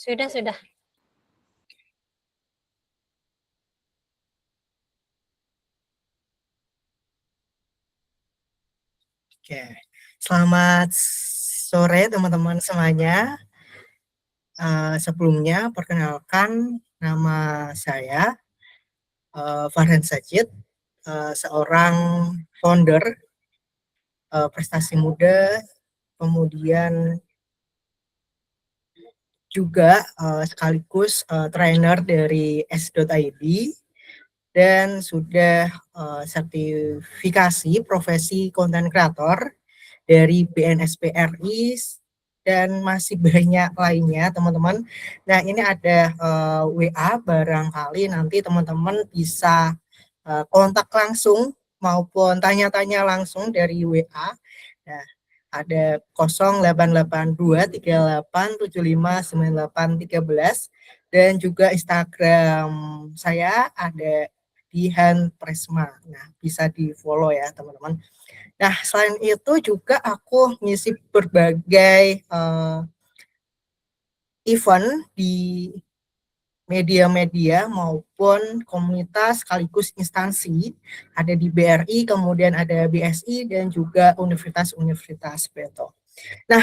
Sudah. Oke, selamat sore teman-teman semuanya. Sebelumnya perkenalkan nama saya Farhan Sajid, seorang founder Prestasi Muda, kemudian juga sekaligus trainer dari S.id dan sudah sertifikasi profesi content creator dari BNSP RI dan masih banyak lainnya teman-teman. Nah ini ada WA, barangkali nanti teman-teman bisa kontak langsung maupun tanya-tanya langsung dari WA. Nah, ada 088238759813 dan juga Instagram saya ada di Han Presma. Nah, bisa di-follow ya, teman-teman. Nah, selain itu juga aku ngisi berbagai event di media-media maupun komunitas sekaligus instansi, ada di BRI, kemudian ada BSI dan juga universitas-universitas betul. Nah,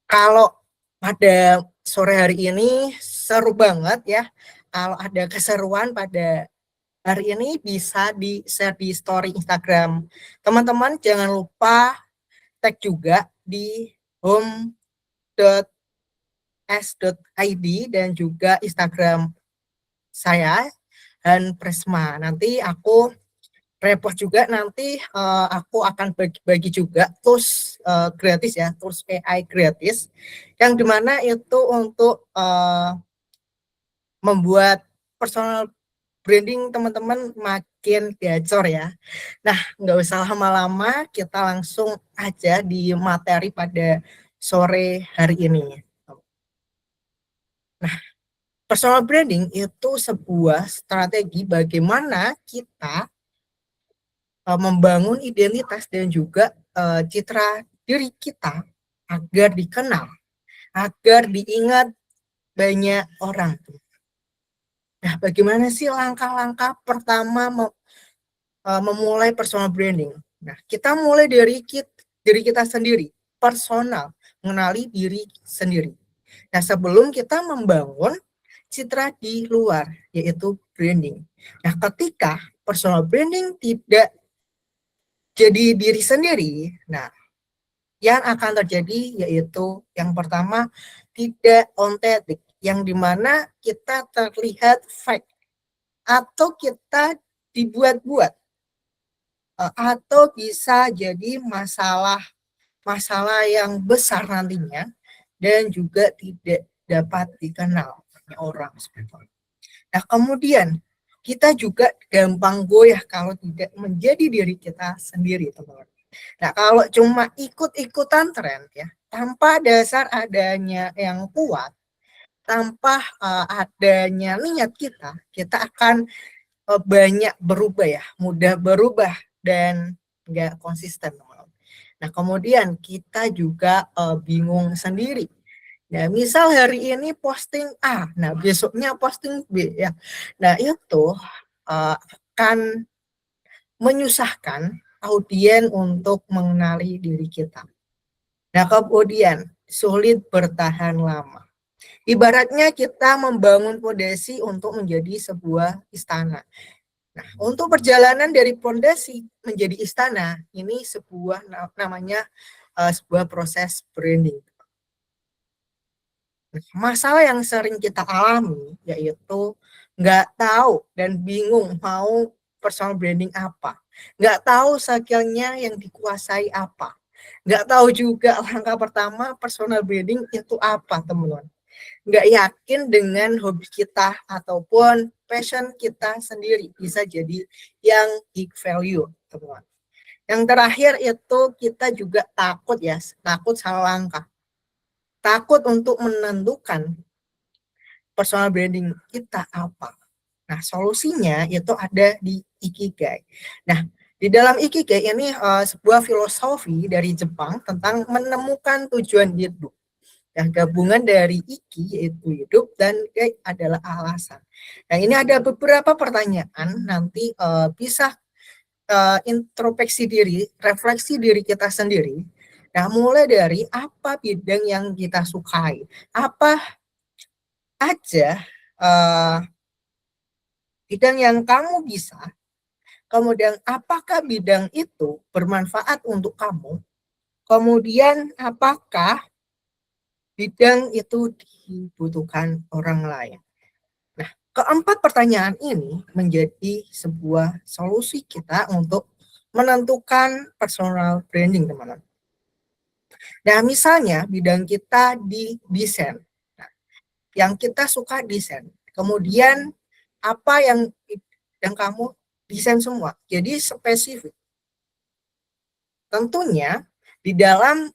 kalau pada sore hari ini seru banget ya. Kalau ada keseruan pada hari ini bisa di-share di story Instagram. Teman-teman jangan lupa tag juga di home.s.id dan juga Instagram saya Han Presma. Nanti aku repost juga, nanti aku akan bagi juga tools gratis ya, tools AI gratis yang dimana itu untuk membuat personal branding teman-teman makin gacor ya. Nah, nggak usah lama-lama, kita langsung aja di materi pada sore hari ini. Nah, personal branding itu sebuah strategi bagaimana kita membangun identitas dan juga citra diri kita agar dikenal, agar diingat banyak orang. Nah, bagaimana sih langkah-langkah pertama memulai personal branding? Nah, kita mulai dari diri kita sendiri, personal, mengenali diri sendiri. Nah, sebelum kita membangun citra di luar, yaitu branding. Nah, ketika personal branding tidak jadi diri sendiri, nah, yang akan terjadi yaitu yang pertama tidak authentic, yang dimana kita terlihat fake atau kita dibuat-buat atau bisa jadi masalah yang besar nantinya dan juga tidak dapat dikenal oleh orang seperti. Nah, kemudian kita juga gampang goyah kalau tidak menjadi diri kita sendiri, teman-teman. Nah, kalau cuma ikut-ikutan tren ya, tanpa dasar adanya yang kuat, tanpa adanya niat kita akan banyak berubah ya, mudah berubah dan nggak konsisten, teman-teman. Nah, kemudian kita juga bingung sendiri. Nah, misal hari ini posting A, nah besoknya posting B ya. Nah, itu akan menyusahkan audien untuk mengenali diri kita. Nah, kemudian sulit bertahan lama. Ibaratnya kita membangun fondasi untuk menjadi sebuah istana. Nah, untuk perjalanan dari fondasi menjadi istana, ini sebuah namanya sebuah proses branding. Masalah yang sering kita alami yaitu nggak tahu dan bingung mau personal branding apa, nggak tahu skillnya yang dikuasai apa, nggak tahu juga langkah pertama personal branding itu apa, teman-teman. Nggak yakin dengan hobi kita ataupun passion kita sendiri bisa jadi yang big value, teman-teman. Yang terakhir itu kita juga takut ya, takut salah langkah, takut untuk menentukan personal branding kita apa. Nah, solusinya itu ada di Ikigai. Nah, di dalam Ikigai ini sebuah filosofi dari Jepang tentang menemukan tujuan hidup. Nah, gabungan dari iki yaitu hidup dan G adalah alasan. Nah, ini ada beberapa pertanyaan nanti bisa introspeksi diri, refleksi diri kita sendiri. Nah, mulai dari apa bidang yang kita sukai, apa aja bidang yang kamu bisa, kemudian apakah bidang itu bermanfaat untuk kamu, kemudian apakah bidang itu dibutuhkan orang lain. Nah, keempat pertanyaan ini menjadi sebuah solusi kita untuk menentukan personal branding, teman-teman. Nah, misalnya bidang kita di desain. Nah, yang kita suka desain. Kemudian apa yang kamu desain semua. Jadi spesifik. Tentunya di dalam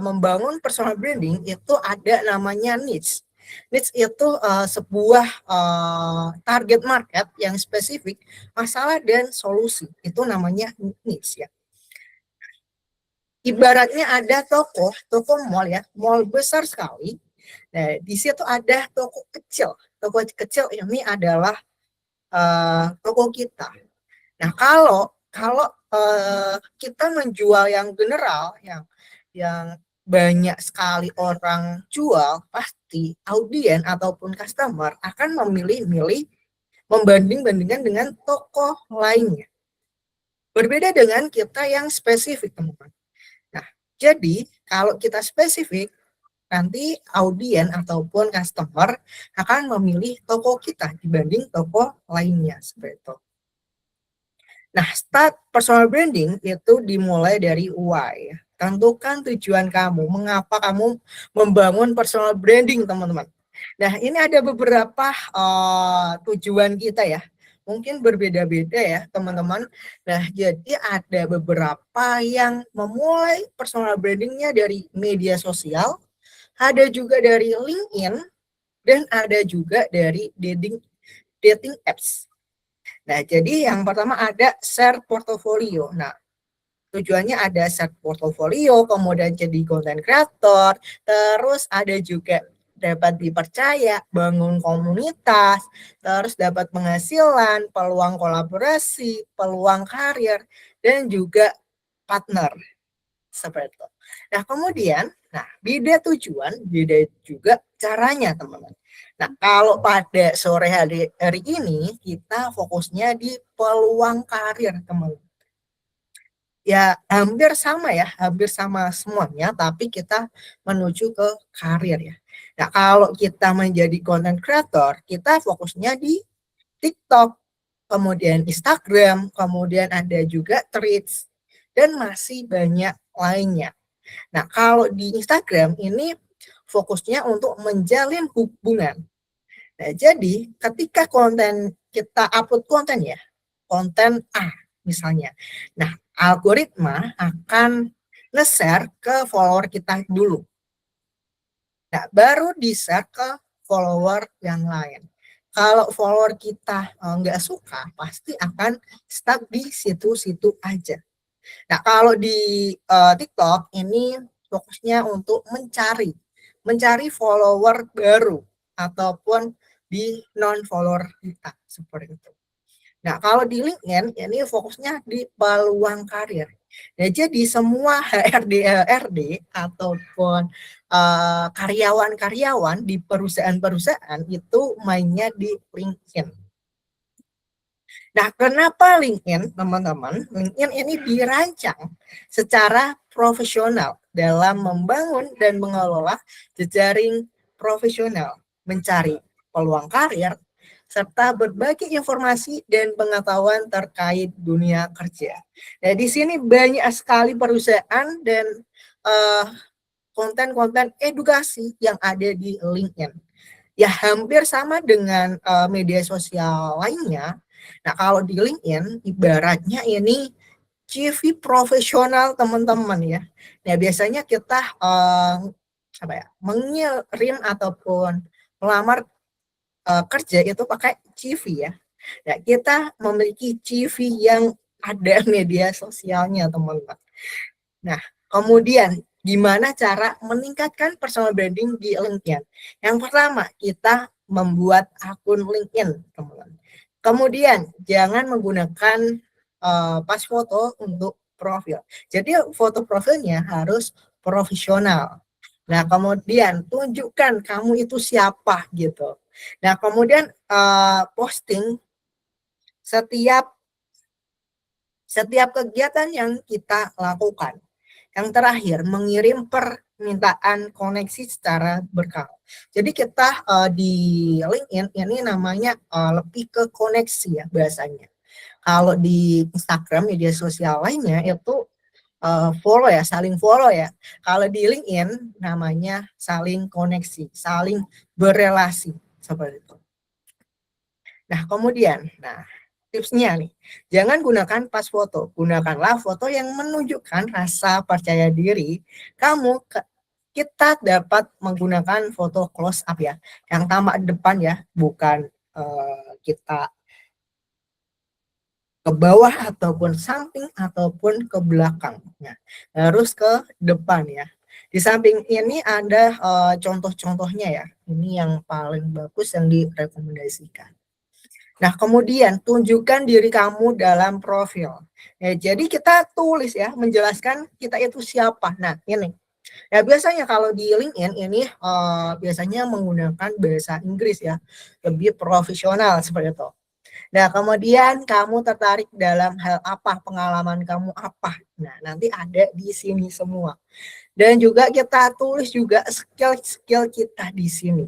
membangun personal branding itu ada namanya niche. Niche itu sebuah target market yang spesifik, masalah dan solusi. Itu namanya niche ya. Ibaratnya ada toko mall ya, mall besar sekali. Nah, di situ ada toko kecil. Toko kecil ini adalah toko kita. Nah, kalau kita menjual yang general, yang banyak sekali orang jual, pasti audien ataupun customer akan memilih-milih membanding-bandingkan dengan toko lainnya. Berbeda dengan kita yang spesifik, teman-teman. Nah, jadi kalau kita spesifik, nanti audien ataupun customer akan memilih toko kita dibanding toko lainnya, seperti itu. Nah, start personal branding itu dimulai dari why. Tentukan tujuan kamu, mengapa kamu membangun personal branding, teman-teman. Nah, ini ada beberapa tujuan kita ya. Mungkin berbeda-beda ya, teman-teman. Nah, jadi ada beberapa yang memulai personal brandingnya dari media sosial, ada juga dari LinkedIn, dan ada juga dari dating apps. Nah, jadi yang pertama ada share portfolio. Nah, tujuannya ada share portfolio, kemudian jadi content creator, terus ada juga dapat dipercaya, bangun komunitas, terus dapat penghasilan, peluang kolaborasi, peluang karir, dan juga partner. Seperti itu. Nah, kemudian, beda tujuan, beda juga caranya, teman-teman. Nah, kalau pada sore hari ini, kita fokusnya di peluang karir, teman-teman. Ya, hampir sama semuanya, tapi kita menuju ke karir ya. Nah, kalau kita menjadi content creator, kita fokusnya di TikTok, kemudian Instagram, kemudian ada juga Threads, dan masih banyak lainnya. Nah, kalau di Instagram ini fokusnya untuk menjalin hubungan. Nah, jadi ketika kita upload konten ya, konten A misalnya. Nah, algoritma akan nge-share ke follower kita dulu. Nah, baru di-share ke follower yang lain. Kalau follower kita nggak suka, pasti akan stuck di situ-situ aja. Nah, kalau di TikTok ini fokusnya untuk mencari follower baru ataupun di non-follower kita seperti itu. Nah, kalau di LinkedIn ini fokusnya di peluang karir. Nah, jadi semua HRD ataupun karyawan-karyawan di perusahaan-perusahaan itu mainnya di LinkedIn. Nah, kenapa LinkedIn, teman-teman? LinkedIn ini dirancang secara profesional dalam membangun dan mengelola jejaring profesional, mencari peluang karir, serta berbagi informasi dan pengetahuan terkait dunia kerja. Nah, di sini banyak sekali perusahaan dan konten-konten edukasi yang ada di LinkedIn. Ya, hampir sama dengan media sosial lainnya. Nah, kalau di LinkedIn, ibaratnya ini CV profesional, teman-teman ya. Nah, biasanya kita mengirim ataupun melamar kerja itu pakai CV ya. Nah, kita memiliki CV yang ada media sosialnya, teman-teman. Nah, kemudian Gimana cara meningkatkan personal branding di LinkedIn? Yang pertama, kita membuat akun LinkedIn, teman-teman. Kemudian, jangan menggunakan pas foto untuk profil. Jadi, foto profilnya harus profesional. Nah, kemudian tunjukkan kamu itu siapa gitu. Nah, kemudian posting setiap setiap kegiatan yang kita lakukan. Yang terakhir, mengirim permintaan koneksi secara berkala. Jadi kita di LinkedIn ini namanya lebih ke koneksi ya bahasanya. Kalau di Instagram media sosial lainnya itu follow ya, saling follow ya. Kalau di LinkedIn namanya saling koneksi, saling berelasi seperti itu. Nah, kemudian, tipsnya nih, jangan gunakan pas foto, gunakanlah foto yang menunjukkan rasa percaya diri kamu. Kita dapat menggunakan foto close up ya, yang tampak depan ya, bukan kita ke bawah ataupun samping ataupun ke belakang. Nah, harus ke depan ya. Di samping ini ada contoh-contohnya ya. Ini yang paling bagus yang direkomendasikan. Nah, kemudian tunjukkan diri kamu dalam profil. Ya, jadi kita tulis ya, menjelaskan kita itu siapa. Nah, ini. Ya, biasanya kalau di LinkedIn ini biasanya menggunakan bahasa Inggris ya, lebih profesional seperti itu. Nah, kemudian kamu tertarik dalam hal apa, pengalaman kamu apa. Nah, nanti ada di sini semua. Dan juga kita tulis juga skill-skill kita di sini.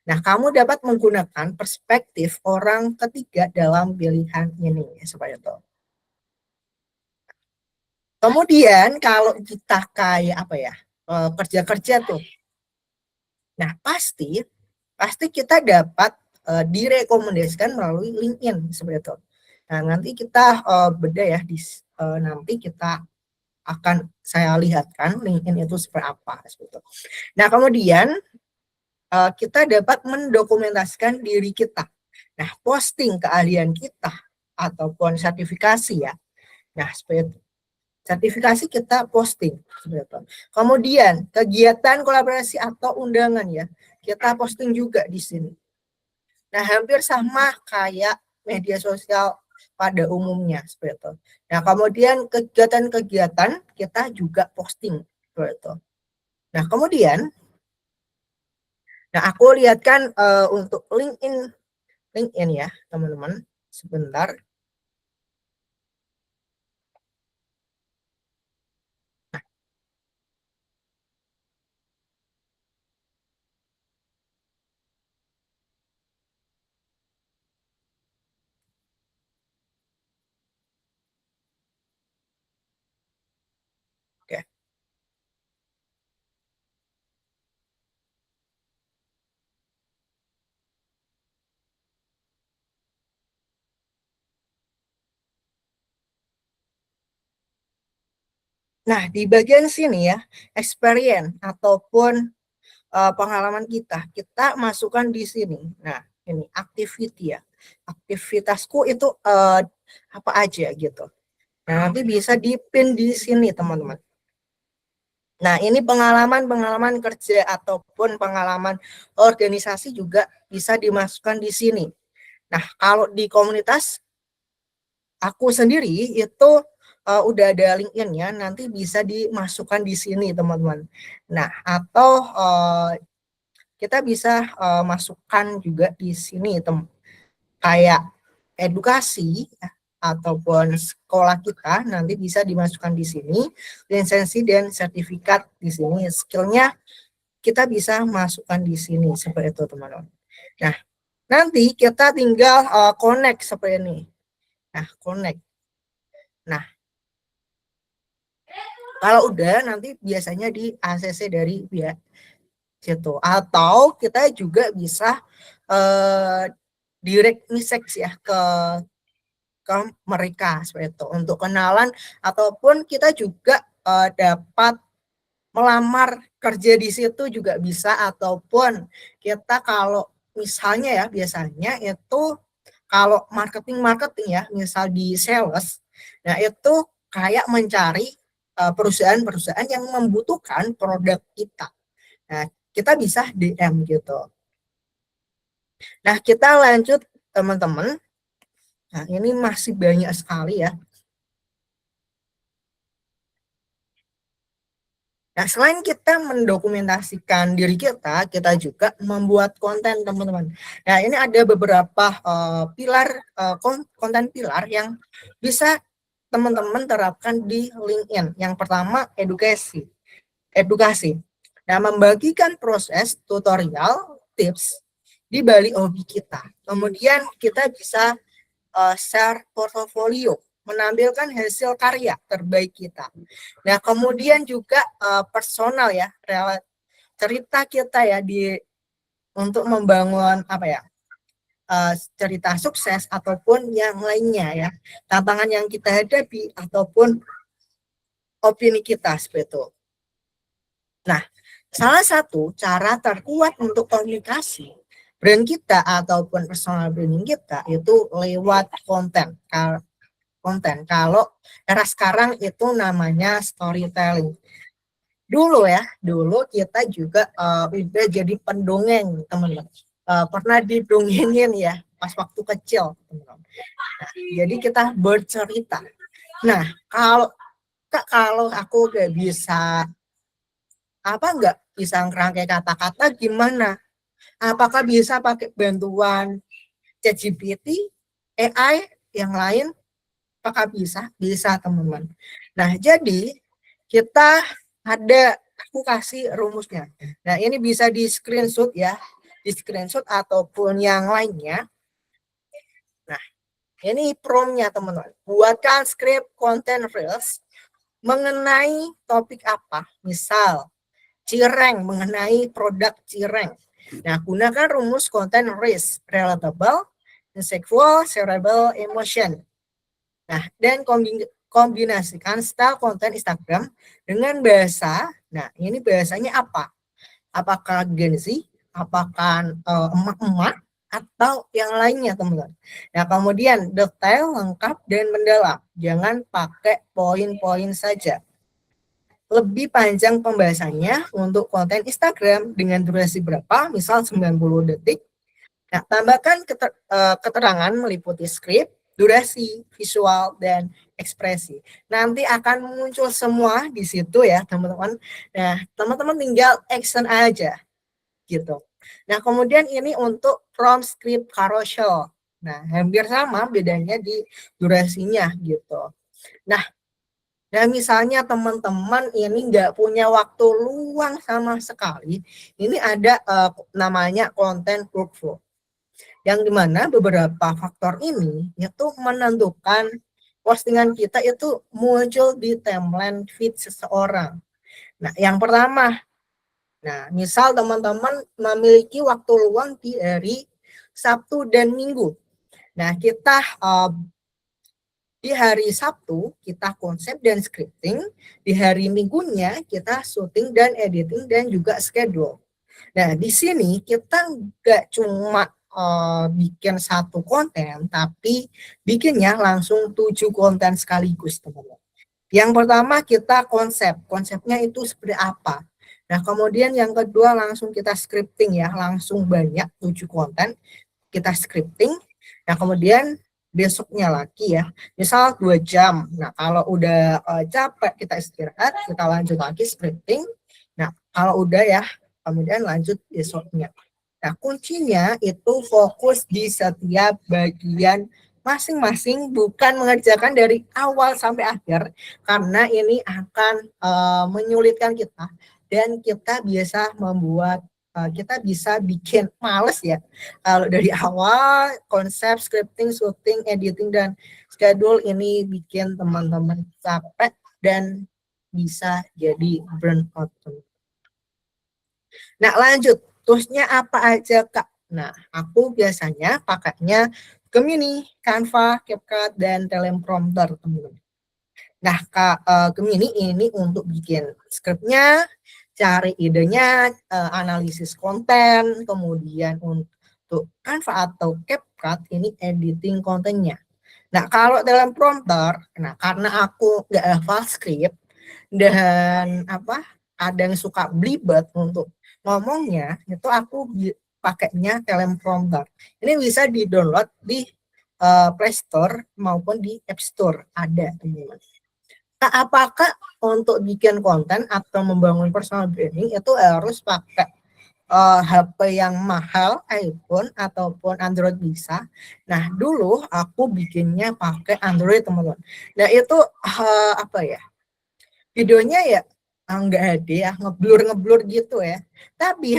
Nah, kamu dapat menggunakan perspektif orang ketiga dalam pilihan ini, seperti itu. Kemudian kalau kita kayak apa ya, kerja-kerja tuh. Nah, pasti kita dapat direkomendasikan melalui LinkedIn seperti itu. Nah, nanti kita beda ya nanti kita akan saya lihatkan LinkedIn itu seperti apa seperti itu. Nah, kemudian kita dapat mendokumentasikan diri kita. Nah, posting keahlian kita ataupun sertifikasi ya. Nah, seperti itu. Sertifikasi kita posting. Kemudian kegiatan kolaborasi atau undangan ya, kita posting juga di sini. Nah, hampir sama kayak media sosial pada umumnya seperti itu. Nah, kemudian kegiatan-kegiatan kita juga posting seperti itu. Nah, kemudian aku lihatkan untuk LinkedIn ya, teman-teman. Sebentar. Oke. Nah, di bagian sini ya, experience ataupun pengalaman kita masukkan di sini. Nah, ini activity ya. Aktivitasku itu apa aja gitu. Nah, nanti bisa dipin di sini, teman-teman. Nah, ini pengalaman-pengalaman kerja ataupun pengalaman organisasi juga bisa dimasukkan di sini. Nah, kalau di komunitas aku sendiri itu udah ada LinkedIn-nya, nanti bisa dimasukkan di sini, teman-teman. Nah, atau kita bisa masukkan juga di sini, kayak edukasi ya, ataupun sekolah kita nanti bisa dimasukkan di sini, lisensi dan sertifikat di sini, skillnya kita bisa masukkan di sini seperti itu, teman-teman. Nah, nanti kita tinggal connect seperti ini. Nah, connect. Nah, kalau udah nanti biasanya di ACC dari pihak situ, atau kita juga bisa direct message ya ke mereka seperti itu untuk kenalan, ataupun kita juga dapat melamar kerja di situ juga bisa, ataupun kita kalau misalnya ya biasanya itu kalau marketing ya, misal di sales, nah itu kayak mencari perusahaan-perusahaan yang membutuhkan produk kita. Nah, kita bisa DM gitu. Nah, kita lanjut teman-teman. Nah, ini masih banyak sekali ya. Nah, selain kita mendokumentasikan diri kita juga membuat konten, teman-teman. Nah, ini ada beberapa pilar konten pilar yang bisa teman-teman terapkan di LinkedIn. Yang pertama, edukasi. Edukasi. Nah, membagikan proses tutorial, tips di balik hobi kita. Kemudian kita bisa share portofolio, menampilkan hasil karya terbaik kita. Nah, kemudian juga personal ya, cerita kita ya untuk membangun apa ya? Cerita sukses ataupun yang lainnya ya. Tantangan yang kita hadapi ataupun opini kita seperti itu. Nah, salah satu cara terkuat untuk komunikasi brand kita ataupun personal branding kita itu lewat konten. Kalau era sekarang itu namanya storytelling. Dulu kita juga udah jadi pendongeng, teman-teman. Pernah didongengin ya pas waktu kecil, teman-teman. Nah, jadi kita bercerita. Nah, kalau aku gak bisa nggak bisa ngerangkai kata-kata gimana? Apakah bisa pakai bantuan ChatGPT, AI yang lain? Apakah bisa? Bisa, teman-teman. Nah, jadi kita aku kasih rumusnya. Nah, ini bisa di screenshot ya, di screenshot ataupun yang lainnya. Nah, ini promnya, teman-teman. Buatkan script content reels mengenai topik apa. Misal, cireng, mengenai produk cireng. Nah, gunakan rumus content reels, relatable, sexual, cerebral, emotion. Nah, dan kombinasikan style konten Instagram dengan bahasa. Nah, ini bahasanya apa? Apakah Gen Z? Apakah emak-emak? Atau yang lainnya, teman-teman. Nah, kemudian detail, lengkap, dan mendalam. Jangan pakai poin-poin saja. Lebih panjang pembahasannya untuk konten Instagram dengan durasi berapa? Misal 90 detik. Nah, tambahkan keterangan meliputi skrip, durasi, visual, dan ekspresi. Nanti akan muncul semua di situ ya, teman-teman. Nah, teman-teman tinggal action aja gitu. Nah, kemudian ini untuk prompt script carousel. Nah, hampir sama bedanya di durasinya gitu. Nah, misalnya teman-teman ini nggak punya waktu luang sama sekali, ini ada namanya konten workflow. Yang dimana beberapa faktor ini itu menentukan postingan kita itu muncul di timeline feed seseorang. Nah, yang pertama, misal teman-teman memiliki waktu luang di hari Sabtu dan Minggu. Nah, kita di hari Sabtu kita konsep dan scripting, di hari Minggunya kita syuting dan editing dan juga schedule. Nah, di sini kita nggak cuma bikin satu konten, tapi bikinnya langsung 7 konten sekaligus, teman-teman. Yang pertama kita konsepnya itu seperti apa. Nah, kemudian yang kedua langsung kita scripting ya, langsung banyak 7 konten, kita scripting. Nah, kemudian besoknya lagi ya, misal 2 jam. Nah, kalau udah capek kita istirahat, kita lanjut lagi scripting. Nah, kalau udah ya, kemudian lanjut besoknya. Nah, kuncinya itu fokus di setiap bagian masing-masing, bukan mengerjakan dari awal sampai akhir, karena ini akan menyulitkan kita dan kita bisa bikin males ya. Kalau dari awal konsep scripting, shooting, editing, dan schedule ini bikin teman-teman capek dan bisa jadi burnout. Nah, lanjut. Toolsnya apa aja, Kak? Nah, aku biasanya pakainya Gemini, Canva, CapCut, dan teleprompter, teman-teman. Nah, Gemini ini untuk bikin skripnya, cari idenya, analisis konten, kemudian untuk Canva atau CapCut ini editing kontennya. Nah, kalau teleprompter, karena aku nggak hafal script, dan apa, ada yang suka belibet untuk ngomongnya, itu aku pakainya teleprompter. Ini bisa di-download di Play Store maupun di App Store, ada teman-teman. Nah, apakah untuk bikin konten atau membangun personal branding itu harus pakai HP yang mahal, iPhone ataupun Android bisa? Nah, dulu aku bikinnya pakai Android, teman-teman. Nah, itu apa ya? Videonya ya nggak ada ya, ngeblur gitu ya. Tapi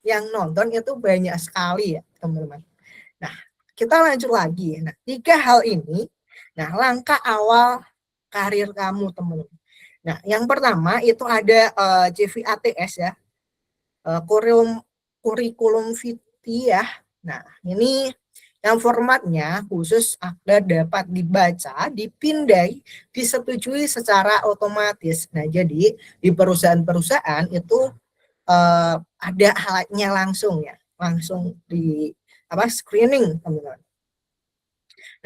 yang nonton itu banyak sekali ya, teman-teman. Nah, kita lanjut lagi. Nah, 3 hal ini, nah langkah awal karir kamu, teman-teman. Nah, yang pertama itu ada CVATS ya, kurikulum vitae ya. Nah, ini yang formatnya khusus agar dapat dibaca, dipindai, disetujui secara otomatis. Nah, jadi di perusahaan-perusahaan itu ada alatnya langsung ya, langsung di screening, teman-teman.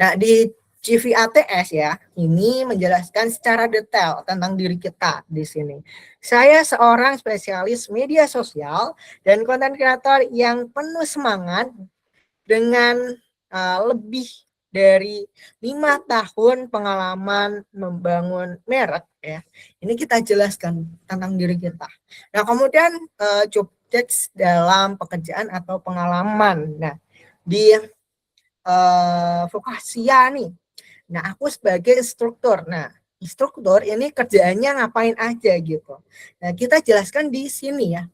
Nah, di CVATS ya, ini menjelaskan secara detail tentang diri kita di sini. Saya seorang spesialis media sosial dan konten kreator yang penuh semangat dengan lebih dari 5 tahun pengalaman membangun merek ya. Ini kita jelaskan tentang diri kita. Nah, kemudian job desk dalam pekerjaan atau pengalaman. Nah, di Vokasia nih. Nah, aku sebagai instruktur. Nah, instruktur ini kerjaannya ngapain aja gitu. Nah, kita jelaskan di sini ya.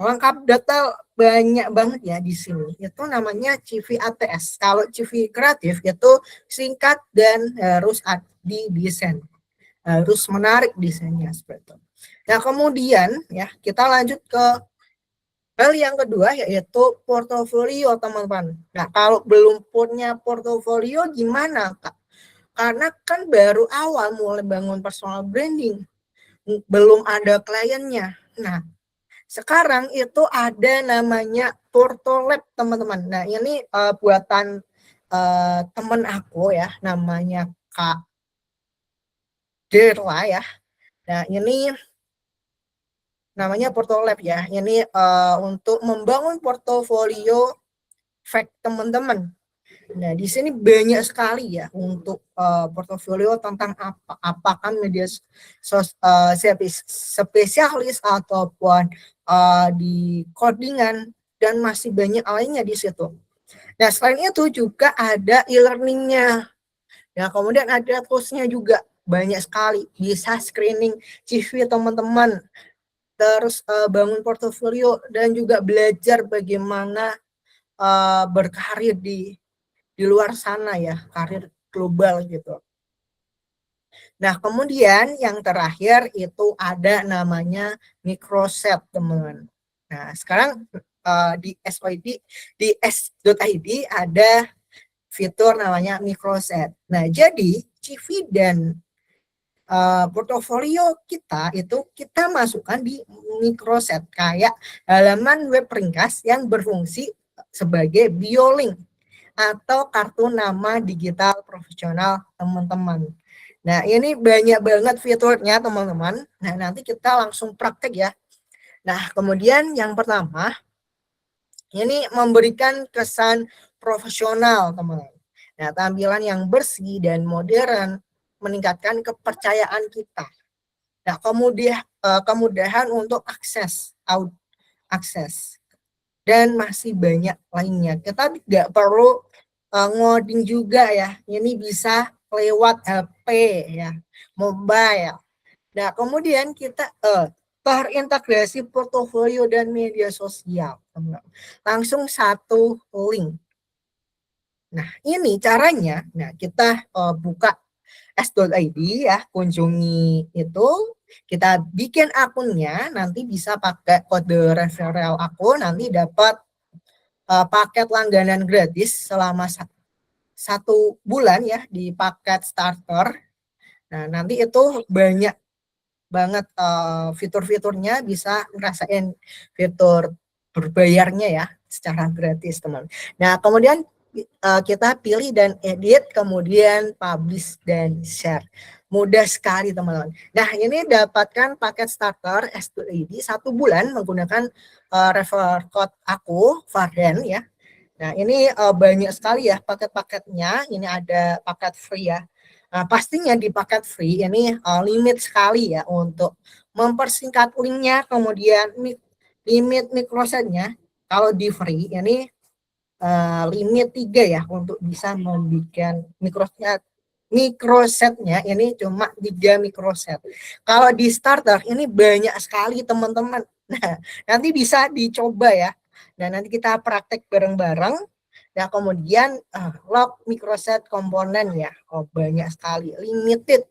Lengkap data banyak banget ya di sini. Itu namanya CVATS. Kalau CV kreatif itu singkat dan harus didesain. Harus menarik desainnya seperti itu. Nah, kemudian ya kita lanjut ke hal yang kedua, yaitu portofolio, teman-teman. Nah, kalau belum punya portofolio gimana, Kak? Karena kan baru awal mulai bangun personal branding, belum ada kliennya. Nah, sekarang itu ada namanya Portolab, teman-teman. Nah, ini buatan teman aku ya, namanya Kak Derla ya. Nah, ini namanya Portolab ya. Ini untuk membangun portofolio fake, teman-teman. Nah, di sini banyak sekali ya untuk portofolio tentang apakah media spesialis ataupun di codingan dan masih banyak lainnya di situ. Nah, selain itu juga ada e-learningnya. Nah, kemudian ada toolsnya juga banyak sekali. Bisa screening CV teman-teman, terus bangun portofolio dan juga belajar bagaimana berkarir di luar sana ya, karir global gitu. Nah, kemudian yang terakhir itu ada namanya microset, teman-teman. Nah, sekarang di SOID, di S.ID ada fitur namanya microset. Nah, jadi CV dan portofolio kita itu kita masukkan di microset, kayak halaman web ringkas yang berfungsi sebagai biolink atau kartu nama digital profesional teman-teman. Nah, ini banyak banget fiturnya, teman-teman. Nah, nanti kita langsung praktek ya. Nah, kemudian yang pertama, ini memberikan kesan profesional, teman-teman. Nah, tampilan yang bersih dan modern meningkatkan kepercayaan kita. Nah, kemudian kemudahan untuk akses dan masih banyak lainnya. Kita tidak perlu ngoding juga ya. Ini bisa lewat HP ya, mobile. Nah, kemudian kita terintegrasi portofolio dan media sosial. Langsung satu link. Nah, ini caranya. Nah, kita buka S.ID ya, kunjungi itu, kita bikin akunnya, nanti bisa pakai kode referral aku, nanti dapat paket langganan gratis selama 1 bulan ya di paket starter. Nah, nanti itu banyak banget fitur-fiturnya, bisa ngerasain fitur berbayarnya ya secara gratis, teman. Nah, kemudian kita pilih dan edit, kemudian publish dan share. Mudah sekali teman-teman. Nah ini dapatkan paket starter S2ID 1 bulan menggunakan referral code aku, Farden ya. Nah ini banyak sekali ya paket-paketnya. Ini ada paket free ya. Nah, pastinya di paket free ini limit sekali ya untuk mempersingkat linknya, kemudian limit microsetnya. Kalau di free ini limit 3 ya untuk bisa membuat microsetnya ini cuma 3 microset. Kalau di starter ini banyak sekali teman-teman. Nah, nanti bisa dicoba ya. Dan nanti kita praktek bareng-bareng. Nah, kemudian lock microset komponen ya. Oh, banyak sekali, limited.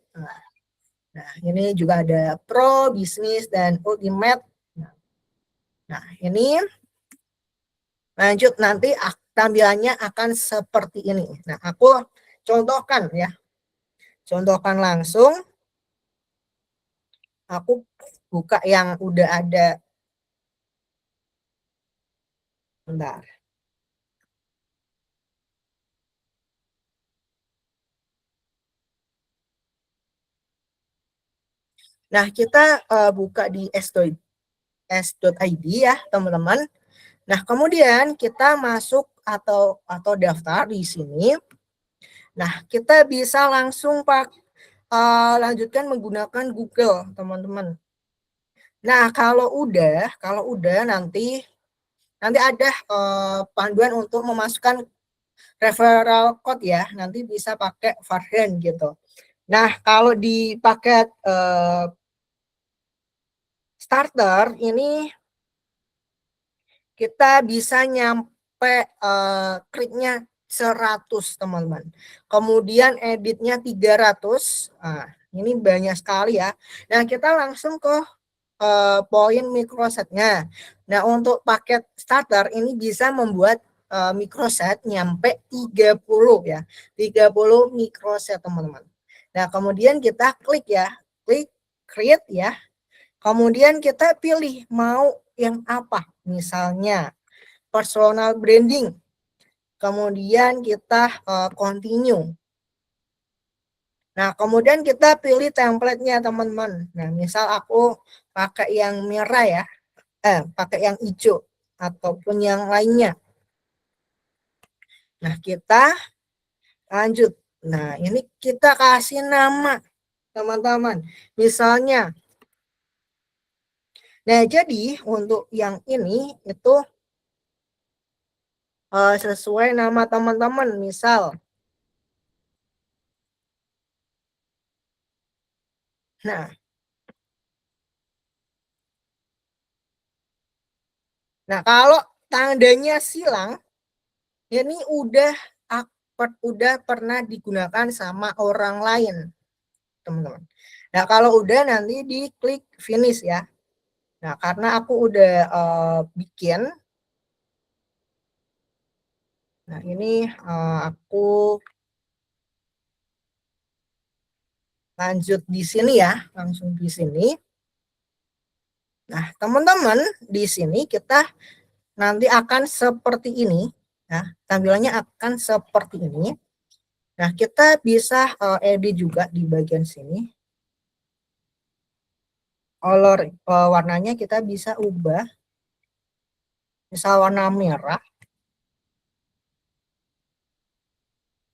Nah, ini juga ada Pro, Business, dan Ultimate. Nah, ini lanjut nanti tampilannya akan seperti ini. Nah, aku contohkan ya. Contohkan langsung. Aku buka yang udah ada. Bentar. Nah, kita buka di s.id ya, teman-teman. Nah, kemudian kita masuk atau daftar di sini. Nah, kita bisa langsung lanjutkan menggunakan Google, teman-teman. Nah, kalau udah nanti ada panduan untuk memasukkan referral code ya. Nanti bisa pakai Farden gitu. Nah, kalau di paket starter ini kita bisa nyampe kliknya 100 teman-teman. Kemudian editnya 300. Nah, ini banyak sekali ya. Nah, kita langsung ke poin microsetnya. Nah, untuk paket starter ini bisa membuat microset nyampe 30 ya. 30 microset teman-teman. Nah, kemudian kita klik ya. Klik create ya. Kemudian kita pilih mau yang apa. Misalnya personal branding. Kemudian kita continue. Nah, kemudian kita pilih template-nya, teman-teman. Nah, misal aku pakai yang merah ya. Pakai yang hijau ataupun yang lainnya. Nah, kita lanjut. Nah, ini kita kasih nama, teman-teman. Misalnya. Nah, jadi untuk yang ini itu sesuai nama teman-teman. Misal. Nah, kalau tandanya silang, ini udah pernah digunakan sama orang lain, teman-teman. Nah, kalau udah nanti diklik finish ya. Nah, karena aku udah bikin. Nah, ini aku lanjut di sini ya, langsung di sini. Nah, teman-teman, di sini kita nanti akan seperti ini. Nah, tampilannya akan seperti ini. Nah, kita bisa edit juga di bagian sini. Color warnanya kita bisa ubah. Misal warna merah.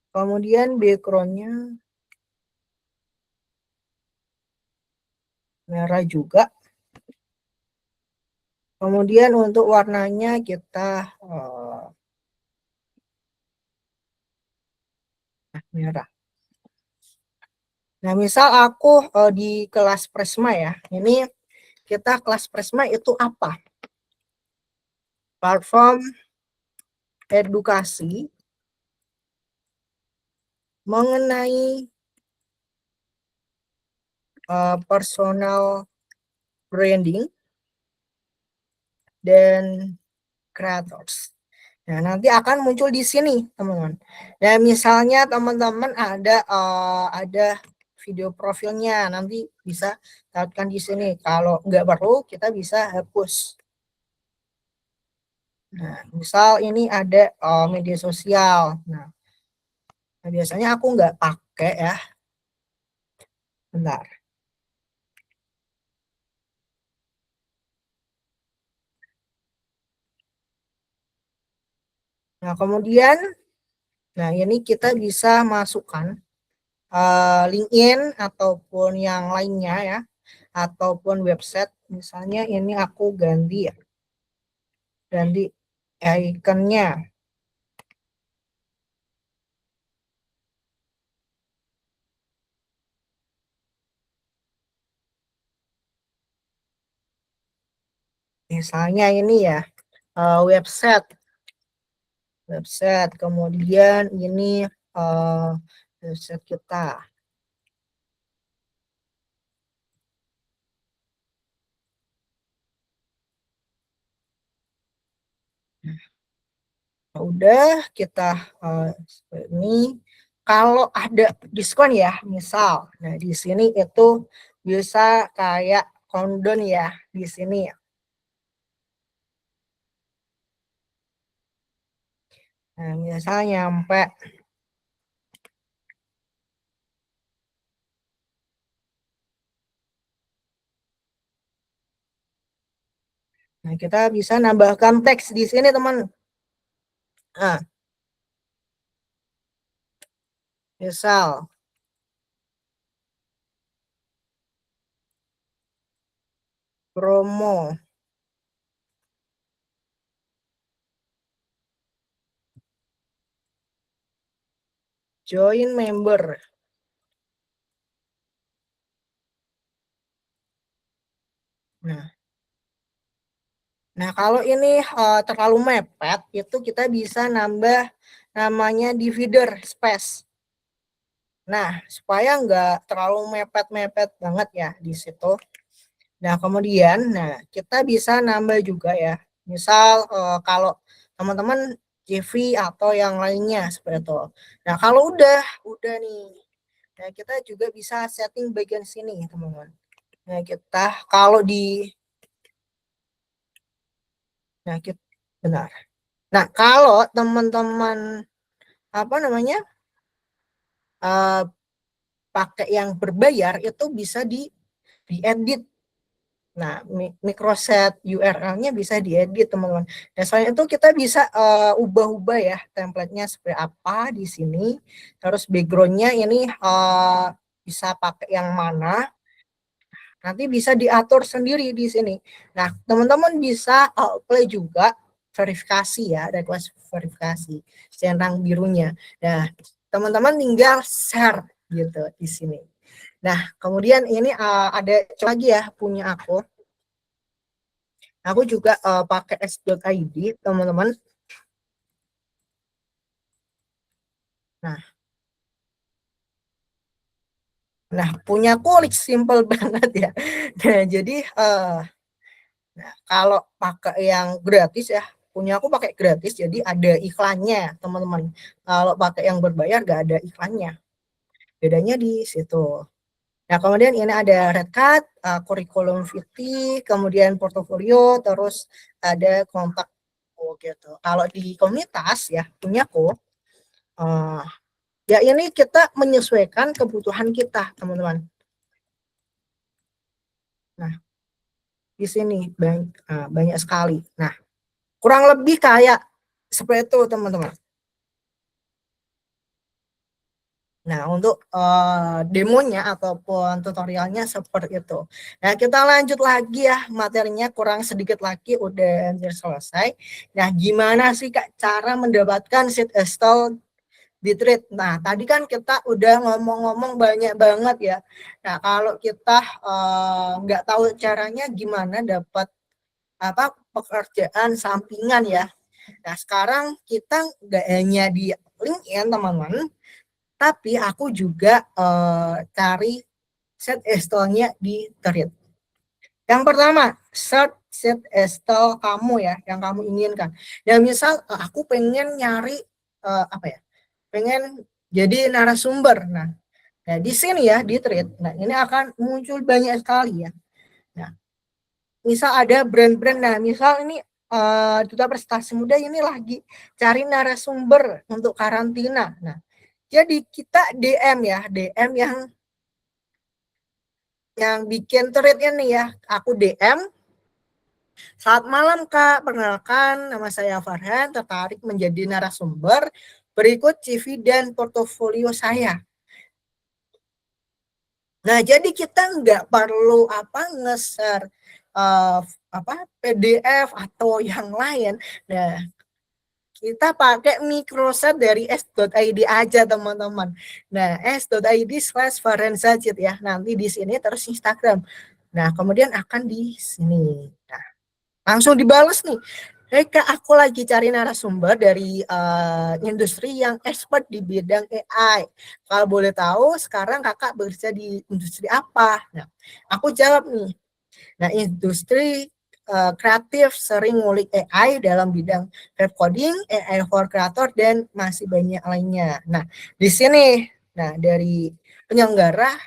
Kemudian backgroundnya merah juga. Kemudian untuk warnanya kita merah. Nah, misal aku di kelas Prisma ya. Ini kita kelas Prisma itu apa? Platform edukasi mengenai personal branding dan creators. Nah, nanti akan muncul di sini, teman-teman. Dan misalnya teman-teman ada video profilnya, nanti bisa tautkan di sini. Kalau nggak perlu, kita bisa hapus. Nah, misal ini ada media sosial. Nah, biasanya aku nggak pakai ya. Bentar. Nah, kemudian, nah ini kita bisa masukkan LinkedIn ataupun yang lainnya ya, ataupun website. Misalnya ini aku ganti ya, ganti ikonnya. Misalnya ini ya, website, kemudian ini website kita. Udah kita ini kalau ada diskon ya, misal, nah di sini itu bisa kayak kondon ya di sini. Nah, misal nyampe nah kita bisa nambahkan teks di sini teman. Nah, misal promo join member. Nah, kalau ini terlalu mepet, itu kita bisa nambah namanya divider space. Nah, supaya nggak terlalu mepet-mepet banget ya di situ. Nah, kemudian, nah kita bisa nambah juga ya. Misal kalau teman-teman CV atau yang lainnya seperti itu. Nah, kalau udah nih. Nah, kita juga bisa setting bagian sini, teman-teman. Nah, kita kalau di nah kita benar. Nah, kalau teman-teman apa namanya? Uh, pakai yang berbayar itu bisa diedit. Nah, microset URL-nya bisa diedit, teman-teman. Dan selain itu kita bisa ubah-ubah ya template-nya seperti apa di sini. Terus background-nya ini bisa pakai yang mana. Nanti bisa diatur sendiri di sini. Nah, teman-teman bisa play juga verifikasi ya, request verifikasi centang birunya. Nah, teman-teman tinggal share gitu di sini. Nah, kemudian ini ada lagi ya punya aku. Aku juga pakai s.id, teman-teman. Nah, punya kulik simple banget ya. Nah, jadi nah, kalau pakai yang gratis ya, punya aku pakai gratis, jadi ada iklannya, teman-teman. Kalau pakai yang berbayar gak ada iklannya. Bedanya di situ. Nah, kemudian ini ada Redcat, curriculum vitae, kemudian portofolio, terus ada kontak gitu. Kalau di komunitas ya, punyaku, ya ini kita menyesuaikan kebutuhan kita, teman-teman. Nah, di sini banyak sekali. Nah, kurang lebih kayak seperti itu, teman-teman. Nah, untuk demonya ataupun tutorialnya seperti itu. Nah, kita lanjut lagi ya, materinya kurang sedikit lagi udah hampir selesai. Nah, gimana sih Kak cara mendapatkan seed install di trade? Nah, tadi kan kita udah ngomong-ngomong banyak banget ya. Nah, kalau kita nggak tahu caranya gimana dapat apa pekerjaan sampingan ya. Nah, sekarang kita nggak hanya di LinkedIn, teman-teman, tapi aku juga cari set install-nya di Thread. Yang pertama, search set install kamu ya, yang kamu inginkan. Dan misal aku pengen nyari apa ya? Pengen jadi narasumber. Nah, di sini ya di Thread. Nah, ini akan muncul banyak sekali ya. Nah, misal ada brand-brand. Nah, misal ini Duta Prestasi Muda ini lagi cari narasumber untuk karantina. Nah, jadi kita DM ya, DM yang bikin thread-nya nih ya, aku DM. Selamat malam Kak, perkenalkan nama saya Farhan, tertarik menjadi narasumber. Berikut CV dan portofolio saya. Nah, jadi kita nggak perlu nge-share PDF atau yang lain. Nah, kita pakai microset dari s.id aja teman-teman. Nah, s.id/Farhansajid ya. Nanti di sini terus Instagram. Nah, kemudian akan di sini. Nah, langsung dibales nih. Hei Kak, aku lagi cari narasumber dari industri yang expert di bidang AI. Kalau boleh tahu, sekarang kakak bekerja di industri apa? Nah, aku jawab nih. Nah, industri kreatif sering ngulik AI dalam bidang web coding, AI for creator, dan masih banyak lainnya. Nah, di sini, nah dari penyelenggara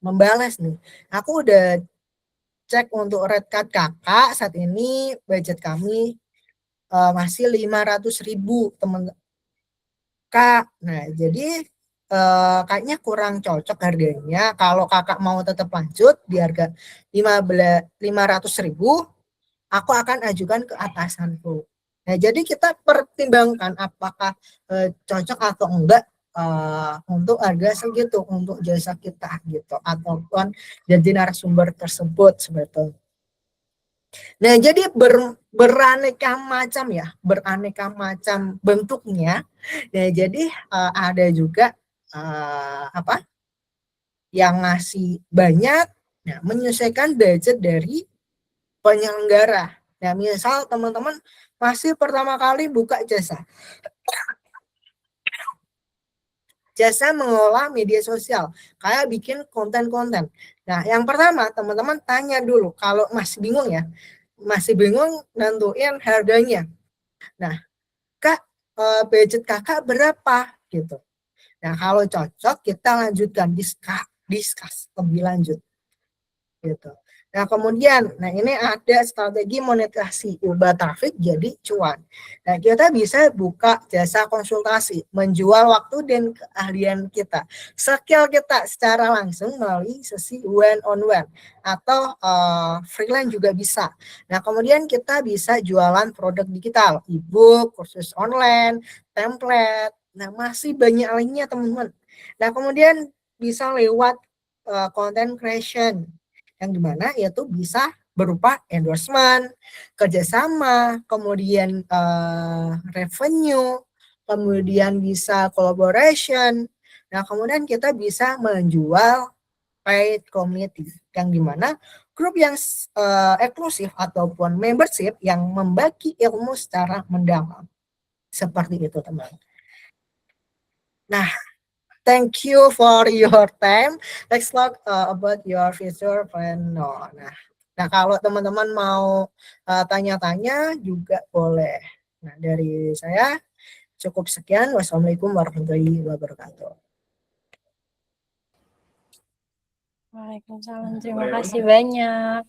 membalas nih. Aku udah cek untuk red card kakak, saat ini budget kami masih 500.000 teman Kak. Nah, jadi kayaknya kurang cocok harganya. Kalau kakak mau tetap lanjut di harga 500.000, aku akan ajukan ke atasanku. Nah, jadi kita pertimbangkan apakah cocok atau enggak untuk harga segitu untuk jasa kita gitu ataupun jadi narasumber tersebut sebetulnya. Nah, jadi beraneka macam ya, beraneka macam bentuknya. Nah, jadi ada juga yang ngasih banyak, nah, menyesuaikan budget dari penyelenggara. Nah, misal teman-teman masih pertama kali buka jasa mengelola media sosial, kayak bikin konten-konten. Nah, yang pertama teman-teman tanya dulu, kalau masih bingung ya, masih bingung nentuin harganya. Nah, Kak, budget kakak berapa gitu. Nah, kalau cocok kita lanjutkan diskus lebih lanjut gitu. Nah, kemudian, nah ini ada strategi monetisasi, ubah traffic jadi cuan. Nah, kita bisa buka jasa konsultasi, menjual waktu dan keahlian kita, skill kita secara langsung melalui sesi one on one atau freelance juga bisa. Nah, kemudian kita bisa jualan produk digital, e-book, kursus online, template. Nah, masih banyak lainnya teman-teman. Nah, kemudian bisa lewat content creation yang dimana yaitu bisa berupa endorsement, kerjasama, kemudian revenue, kemudian bisa collaboration. Nah, kemudian kita bisa menjual paid community yang dimana grup yang eksklusif ataupun membership yang membagi ilmu secara mendalam. Seperti itu, teman. Nah, thank you for your time. Let's talk about your future plan. Nah, kalau teman-teman mau tanya-tanya juga boleh. Nah, dari saya cukup sekian. Wassalamualaikum warahmatullahi wabarakatuh. Waalaikumsalam. Terima kasih banyak,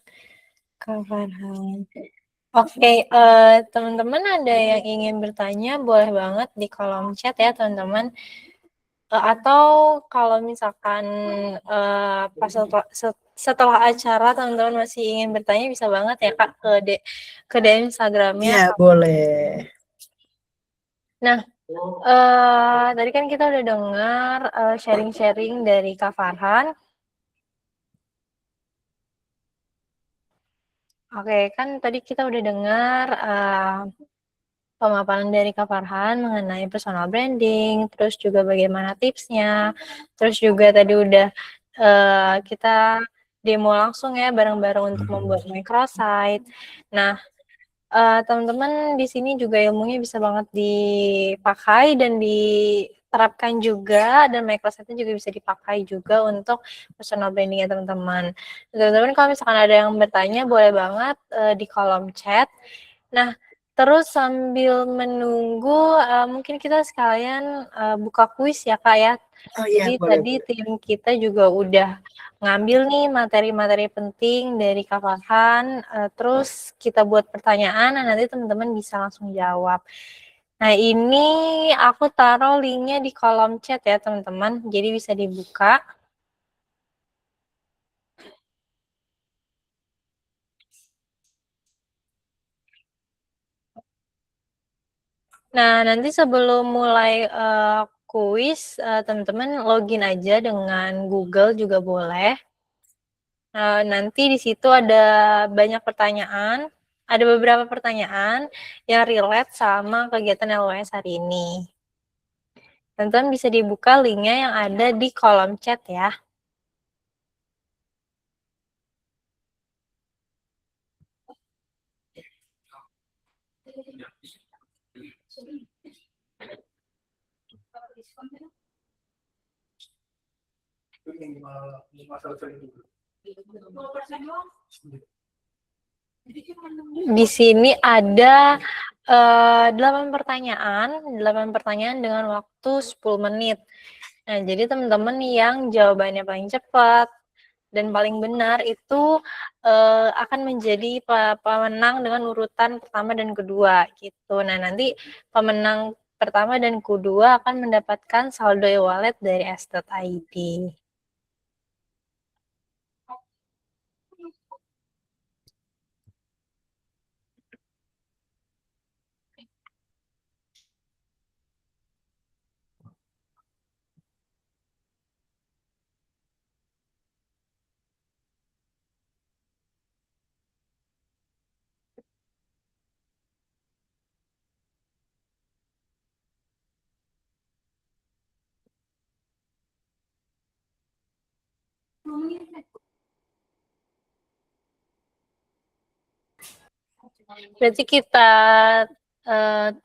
Kak Farhan. Oke, teman-teman ada yang ingin bertanya, boleh banget di kolom chat ya, teman-teman. Atau kalau misalkan pas setelah acara teman-teman masih ingin bertanya, bisa banget ya Kak ke DM Instagramnya. Iya, boleh. Nah, tadi kan kita udah dengar sharing-sharing dari Kak Farhan. Oke, kan tadi kita udah dengar pemaparan dari Kak Farhan mengenai personal branding, terus juga bagaimana tipsnya, terus juga tadi udah kita demo langsung ya bareng-bareng untuk membuat microsite. Nah, teman-teman di sini juga ilmunya bisa banget dipakai dan diterapkan juga, dan microsite-nya juga bisa dipakai juga untuk personal branding ya teman-teman. Teman-teman kalau misalkan ada yang bertanya boleh banget di kolom chat. Nah, Terus sambil menunggu, mungkin kita sekalian, buka kuis ya, Kak, ya. Oh iya, Jadi boleh tadi boleh. tim kita juga udah ngambil nih materi-materi penting dari Kak Farhan, terus kita buat pertanyaan, nah nanti teman-teman bisa langsung jawab. Nah ini aku taruh linknya di kolom chat ya teman-teman, jadi bisa dibuka. Nah, nanti sebelum mulai kuis, teman-teman login aja dengan Google juga boleh. Nanti di situ ada banyak pertanyaan, ada beberapa pertanyaan yang relate sama kegiatan LWS hari ini. Teman-teman bisa dibuka linknya yang ada di kolom chat ya. Di sini ada 8 pertanyaan dengan waktu 10 menit. Nah, jadi teman-teman yang jawabannya paling cepat dan paling benar itu akan menjadi pemenang dengan urutan pertama dan kedua gitu. Nah, nanti pemenang pertama dan kedua akan mendapatkan saldo e-wallet dari s.id. Berarti kita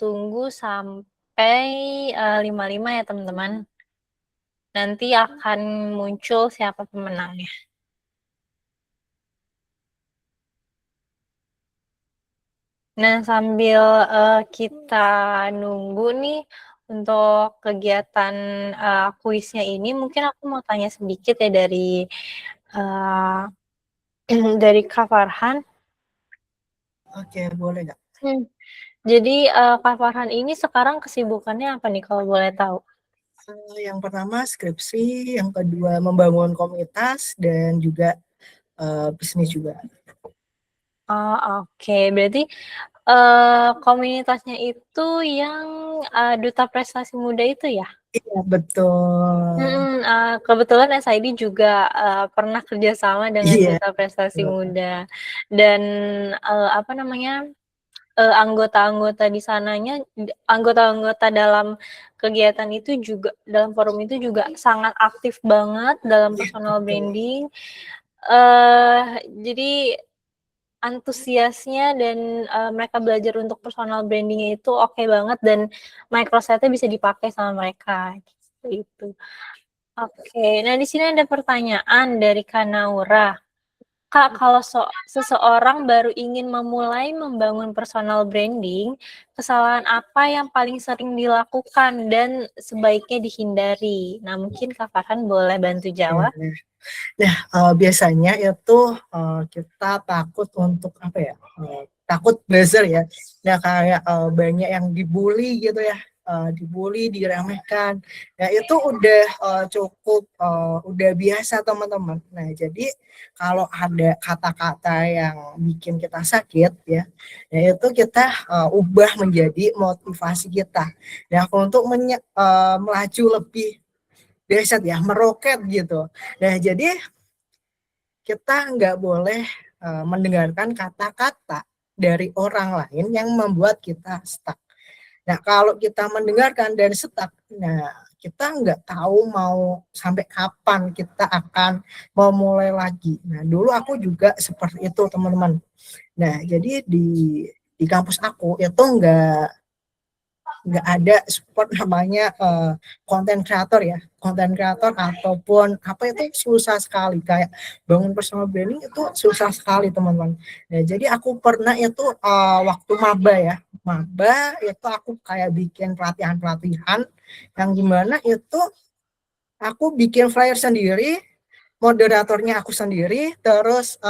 tunggu sampai 55 ya teman-teman. Nanti akan muncul siapa pemenangnya. Nah, sambil kita nunggu nih untuk kegiatan kuisnya ini, mungkin aku mau tanya sedikit ya dari dari Kak Farhan. Oke, boleh nggak? Jadi Kak Farhan ini sekarang kesibukannya apa nih kalau boleh tahu? Yang pertama skripsi, yang kedua membangun komunitas, dan juga bisnis juga. Oh, oke. Berarti komunitasnya itu yang Duta Prestasi Muda itu ya? Iya, betul. Kebetulan SID juga pernah kerjasama dengan Iya, Duta Prestasi betul. Muda dan apa namanya, anggota-anggota di sananya, anggota-anggota dalam kegiatan itu juga, dalam forum itu juga sangat aktif banget dalam Iya, personal betul. branding. Jadi antusiasnya dan mereka belajar untuk personal branding itu oke banget dan microsite-nya bisa dipakai sama mereka gitu. Oke, nah di sini ada pertanyaan dari Kanaura. Kak, kalau seseorang baru ingin memulai membangun personal branding, kesalahan apa yang paling sering dilakukan dan sebaiknya dihindari? Nah, mungkin Kak Farhan boleh bantu jawab. Nah, biasanya itu kita takut untuk apa ya? Takut buzzer ya. Nah, kayak banyak yang dibully gitu ya. Dibully, diremehkan. Nah, itu udah cukup udah biasa teman-teman. Nah, jadi kalau ada kata-kata yang bikin kita sakit ya, itu kita ubah menjadi motivasi kita. Nah, untuk melaju lebih dahsyat ya, meroket gitu. Nah, jadi kita nggak boleh mendengarkan kata-kata dari orang lain yang membuat kita stuck. Nah, kalau kita mendengarkan dan stuck, nah kita nggak tahu mau sampai kapan kita akan mau mulai lagi. Nah, dulu aku juga seperti itu, teman-teman. Nah, jadi di kampus aku itu nggak ada support namanya konten kreator ya, konten kreator ataupun apa, itu susah sekali. Kayak bangun personal branding itu susah sekali, teman-teman. Nah, jadi aku pernah itu waktu maba ya, maba itu aku kayak bikin pelatihan-pelatihan yang dimana itu aku bikin flyer sendiri, moderatornya aku sendiri, terus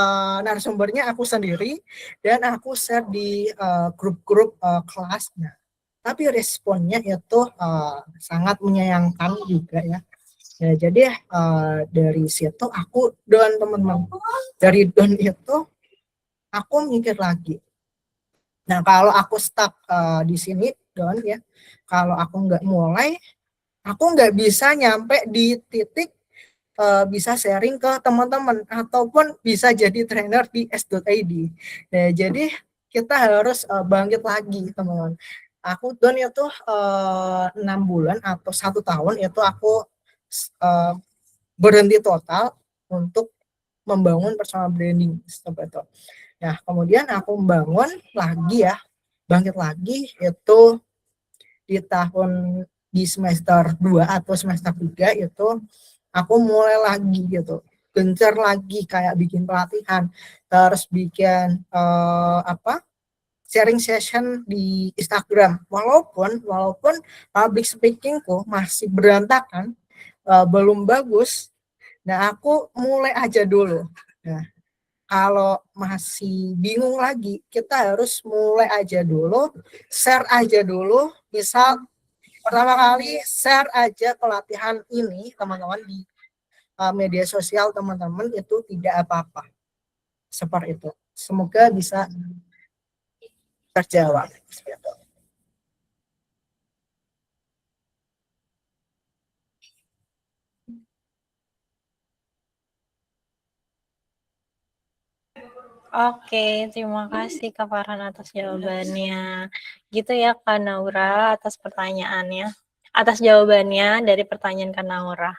narasumbernya aku sendiri, dan aku share di grup-grup kelasnya. Tapi responnya itu sangat menyayangkan juga ya. Ya, jadi dari situ aku down teman-teman. Dari down itu aku mikir lagi. Nah kalau aku stuck di sini down ya, kalau aku nggak mulai, aku nggak bisa nyampe di titik bisa sharing ke teman-teman ataupun bisa jadi trainer di s.id. Nah, jadi kita harus bangkit lagi teman-teman. Aku down itu 6 bulan atau 1 tahun itu aku uh, berhenti total untuk membangun personal branding seperti itu. Nah, kemudian aku membangun lagi ya, bangkit lagi itu di tahun di semester 2 atau semester 3 itu aku mulai lagi gitu. Gencar lagi kayak bikin pelatihan, terus bikin sharing session di Instagram. Walaupun public speakingku masih berantakan, belum bagus. Nah, aku mulai aja dulu. Nah, kalau masih bingung lagi, kita harus mulai aja dulu, share aja dulu. Misal pertama kali share aja pelatihan ini teman-teman di media sosial teman-teman itu tidak apa-apa. Seperti itu. Semoga bisa terjawab. Oke, terima kasih Kak Farhan atas jawabannya. Gitu ya Kak Naura atas pertanyaannya. Atas jawabannya dari pertanyaan Kak Naura.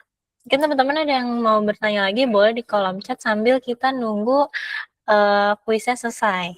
Mungkin teman-teman ada yang mau bertanya lagi, boleh di kolom chat sambil kita nunggu kuisnya selesai.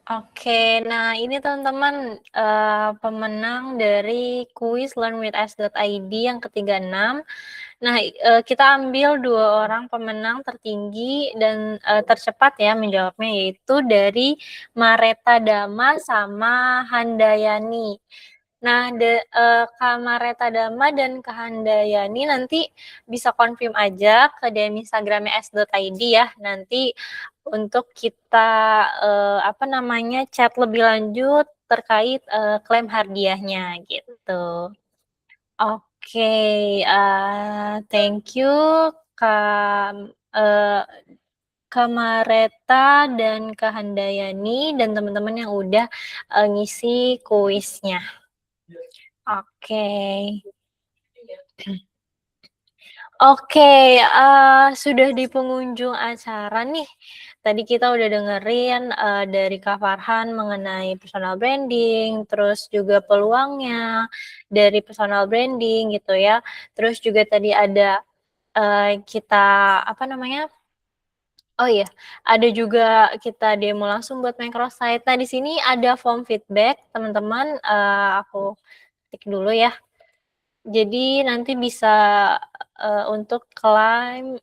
Oke, nah ini teman-teman pemenang dari kuis learnwiths.id yang ke-36. Nah, kita ambil 2 orang pemenang tertinggi dan tercepat ya menjawabnya, yaitu dari Mareta Dama sama Handayani. Nah, Kak Mareta Dama dan Kak Handayani nanti bisa confirm aja ke DM Instagramnya s.id ya. Nanti untuk kita chat lebih lanjut terkait klaim hadiahnya gitu. Oke, thank you Kak Kamareta dan Kahandayani dan teman-teman yang udah ngisi kuisnya. Oke. Oke, sudah di pengunjung acara nih. Tadi kita udah dengerin dari Kak Farhan mengenai personal branding, terus juga peluangnya dari personal branding gitu ya. Terus juga tadi ada kita apa namanya? Oh iya, ada juga kita demo langsung buat microsite. Nah, di sini ada form feedback, teman-teman. Aku ketik dulu ya. Jadi nanti bisa untuk klaim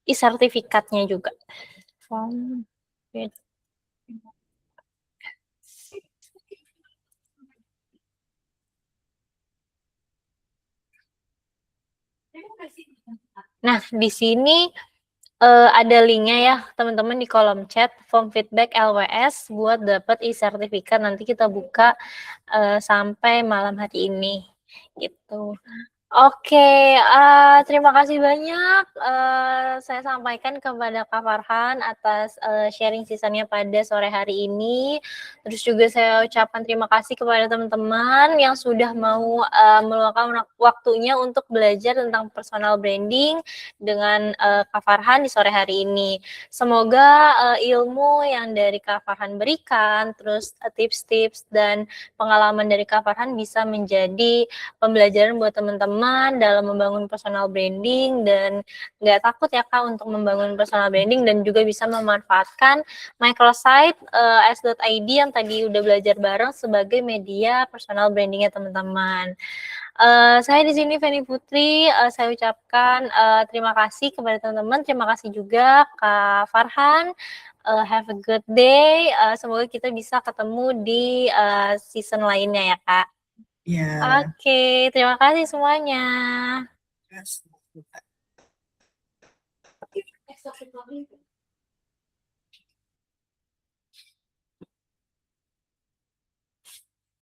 e-sertifikatnya juga. Form feedback. Nah, di sini ada linknya ya teman-teman di kolom chat form feedback LWS buat dapat e-sertifikat. Nanti kita buka sampai malam hari ini gitu. Oke, terima kasih banyak saya sampaikan kepada Kak Farhan atas sharing season-nya pada sore hari ini. Terus juga saya ucapkan terima kasih kepada teman-teman yang sudah mau meluangkan waktunya untuk belajar tentang personal branding dengan Kak Farhan di sore hari ini. Semoga ilmu yang dari Kak Farhan berikan, terus tips-tips dan pengalaman dari Kak Farhan bisa menjadi pembelajaran buat teman-teman dalam membangun personal branding dan nggak takut ya Kak untuk membangun personal branding dan juga bisa memanfaatkan microsite s.id yang tadi udah belajar bareng sebagai media personal brandingnya teman-teman. Saya di sini Feni Putri, saya ucapkan terima kasih kepada teman-teman, terima kasih juga Kak Farhan. Have a good day. Semoga kita bisa ketemu di season lainnya ya Kak. Ya. Oke, terima kasih semuanya. Yes.